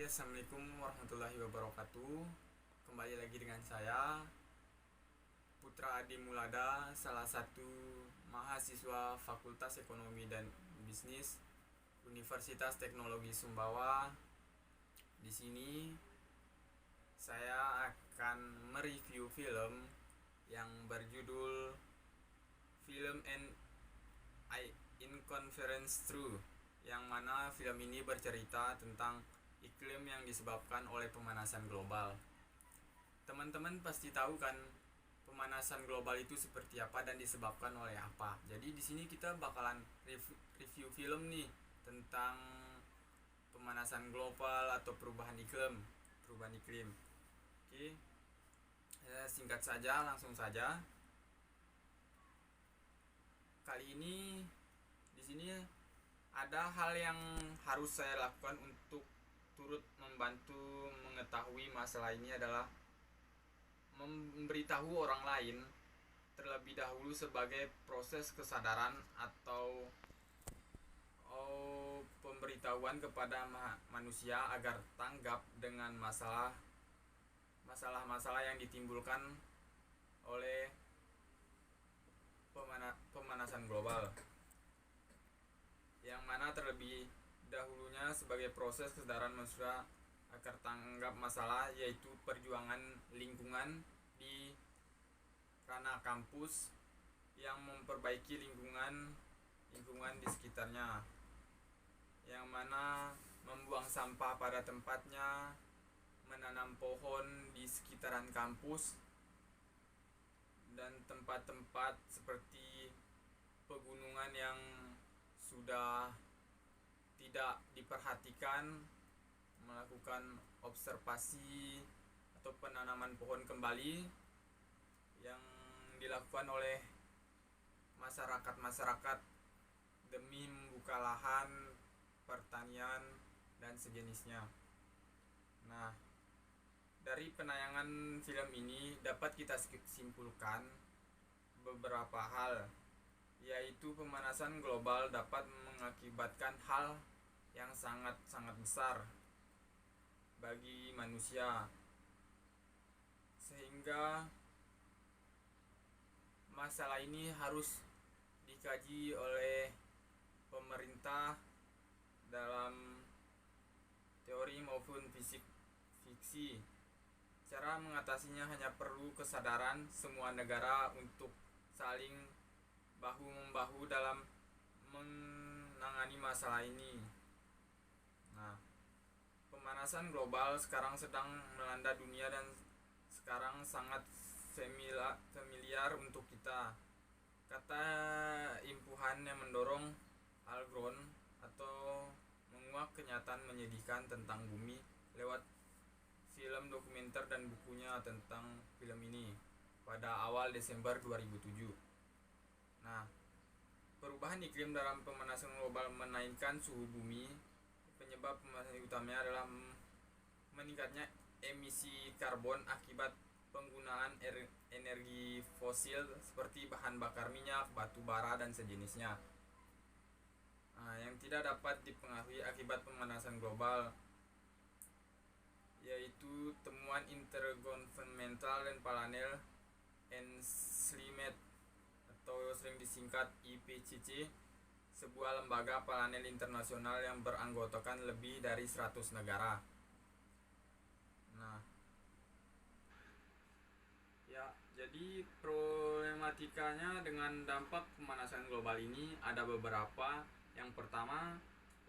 Assalamualaikum warahmatullahi wabarakatuh. Kembali lagi dengan saya, Putra Adi Mulada, salah satu mahasiswa Fakultas Ekonomi dan Bisnis Universitas Teknologi Sumbawa. Di sini saya akan mereview film yang berjudul Film and Inconvenience True, yang mana film ini bercerita tentang iklim yang disebabkan oleh pemanasan global. Teman-teman pasti tahu kan pemanasan global itu seperti apa dan disebabkan oleh apa. Jadi di sini kita bakalan review film nih tentang pemanasan global atau perubahan iklim. Oke. Singkat saja, langsung saja. Kali ini di sini ada hal yang harus saya lakukan untuk turut membantu mengetahui masalah ini, adalah memberitahu orang lain terlebih dahulu sebagai proses kesadaran atau pemberitahuan kepada manusia agar tanggap dengan masalah-masalah yang ditimbulkan oleh pemanasan global, yang mana terlebih dahulunya sebagai proses kesadaran manusia agar tanggap masalah, yaitu perjuangan lingkungan di ranah kampus yang memperbaiki lingkungan di sekitarnya, yang mana membuang sampah pada tempatnya, menanam pohon di sekitaran kampus, dan tempat-tempat seperti pegunungan yang sudah tidak diperhatikan, melakukan observasi atau penanaman pohon kembali yang dilakukan oleh masyarakat demi membuka lahan pertanian dan sejenisnya. Nah, dari penayangan film ini dapat kita simpulkan beberapa hal, yaitu pemanasan global dapat mengakibatkan hal yang sangat-sangat besar bagi manusia, sehingga masalah ini harus dikaji oleh pemerintah dalam teori maupun fiksi. Cara mengatasinya hanya perlu kesadaran semua negara untuk saling bahu-membahu dalam menangani masalah ini. Nah, pemanasan global sekarang sedang melanda dunia dan sekarang sangat familiar untuk kita. Kata impuhan yang mendorong Algron atau menguak kenyataan menyedihkan tentang bumi lewat film dokumenter dan bukunya tentang film ini pada awal Desember 2007. Nah, perubahan iklim dalam pemanasan global menaikkan suhu bumi. Penyebab pemanasan utamanya adalah meningkatnya emisi karbon akibat penggunaan energi fosil seperti bahan bakar minyak, batu bara, dan sejenisnya. Nah, yang tidak dapat dipengaruhi akibat pemanasan global yaitu temuan Intergovernmental dan Panel on Climate atau sering disingkat IPCC, sebuah lembaga panel internasional yang beranggotakan lebih dari 100 negara. Nah, ya, jadi problematikanya dengan dampak pemanasan global ini ada beberapa. Yang pertama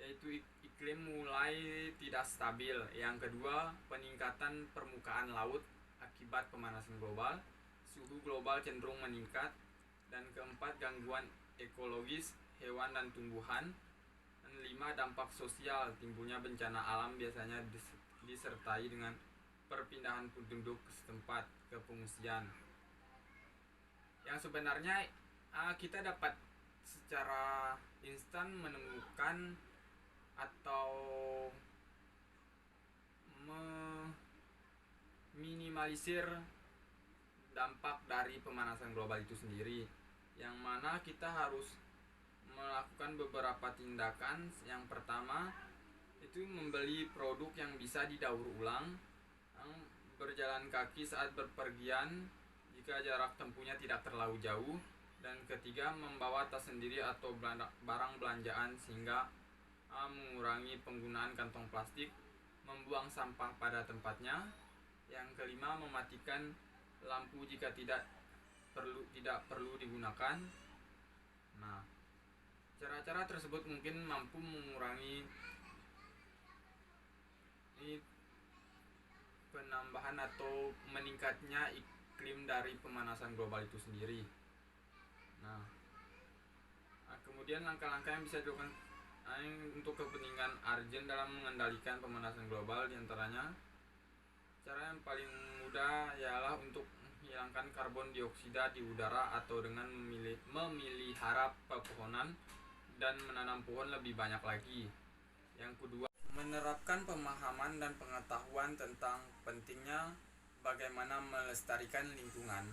yaitu iklim mulai tidak stabil. Yang kedua, peningkatan permukaan laut akibat pemanasan global. Suhu global cenderung meningkat. Dan keempat, gangguan ekologis hewan dan tumbuhan. Dan 5, dampak sosial. Timbulnya bencana alam biasanya disertai dengan perpindahan penduduk ke setempat, ke pengungsian. Yang sebenarnya kita dapat secara instan menemukan atau meminimalisir dampak dari pemanasan global itu sendiri, yang mana kita harus melakukan beberapa tindakan. Yang pertama itu membeli produk yang bisa didaur ulang, berjalan kaki saat berpergian jika jarak tempuhnya tidak terlalu jauh, dan ketiga membawa tas sendiri atau barang belanjaan sehingga mengurangi penggunaan kantong plastik, membuang sampah pada tempatnya. Yang kelima, mematikan lampu jika tidak perlu digunakan. Nah, cara-cara tersebut mungkin mampu mengurangi penambahan atau meningkatnya iklim dari pemanasan global itu sendiri. Nah, kemudian langkah-langkah yang bisa dilakukan untuk kepentingan urgent dalam mengendalikan pemanasan global, diantaranya cara yang paling mudah ialah untuk menghilangkan karbon dioksida di udara atau dengan memelihara pepohonan dan menanam pohon lebih banyak lagi. Yang kedua, menerapkan pemahaman dan pengetahuan tentang pentingnya bagaimana melestarikan lingkungan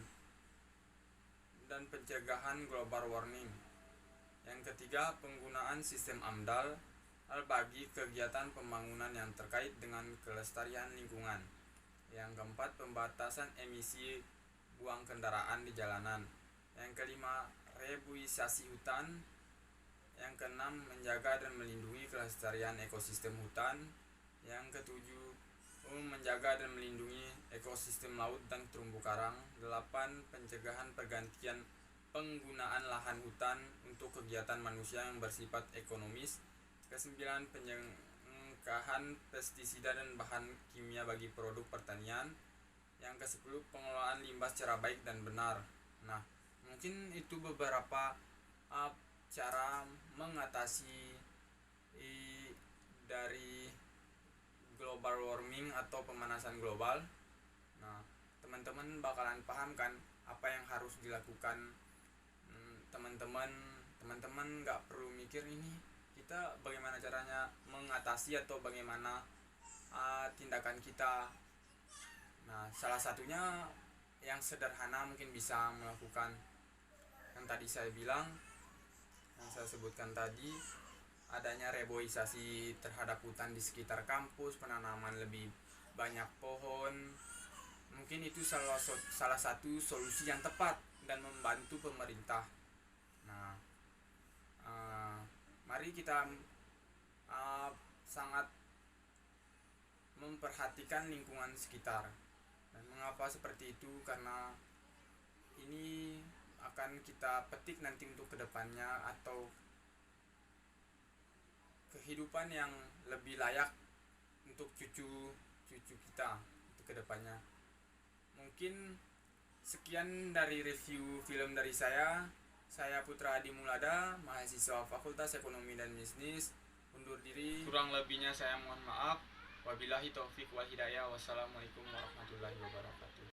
dan pencegahan global warming. Yang ketiga, penggunaan sistem AMDAL bagi kegiatan pembangunan yang terkait dengan kelestarian lingkungan. Yang keempat, pembatasan emisi buang kendaraan di jalanan. Yang kelima, reboisasi hutan. Yang keenam, menjaga dan melindungi kelestarian ekosistem hutan. Yang ketujuh, menjaga dan melindungi ekosistem laut dan terumbu karang. 8, pencegahan pergantian penggunaan lahan hutan untuk kegiatan manusia yang bersifat ekonomis. Ke-9, pencegahan pestisida dan bahan kimia bagi produk pertanian. Yang ke-10, pengelolaan limbah secara baik dan benar. Nah, mungkin itu beberapa cara mengatasi dari global warming atau pemanasan global. Nah, teman-teman bakalan paham kan apa yang harus dilakukan. Teman-teman nggak perlu mikir ini kita bagaimana caranya mengatasi atau bagaimana tindakan kita. Nah, salah satunya yang sederhana mungkin bisa melakukan yang tadi saya bilang, yang saya sebutkan tadi, adanya reboisasi terhadap hutan di sekitar kampus, penanaman lebih banyak pohon. Mungkin itu salah satu solusi yang tepat dan membantu pemerintah. Nah, mari kita sangat memperhatikan lingkungan sekitar. Dan mengapa seperti itu? Karena ini akan kita petik nanti untuk kedepannya, atau kehidupan yang lebih layak untuk cucu kita untuk kedepannya. Mungkin sekian dari review film dari saya. Saya Putra Adi Mulada, mahasiswa Fakultas Ekonomi dan Bisnis, undur diri. Kurang lebihnya saya mohon maaf. Wabillahi taufik wal hidayah. Wassalamualaikum warahmatullahi wabarakatuh.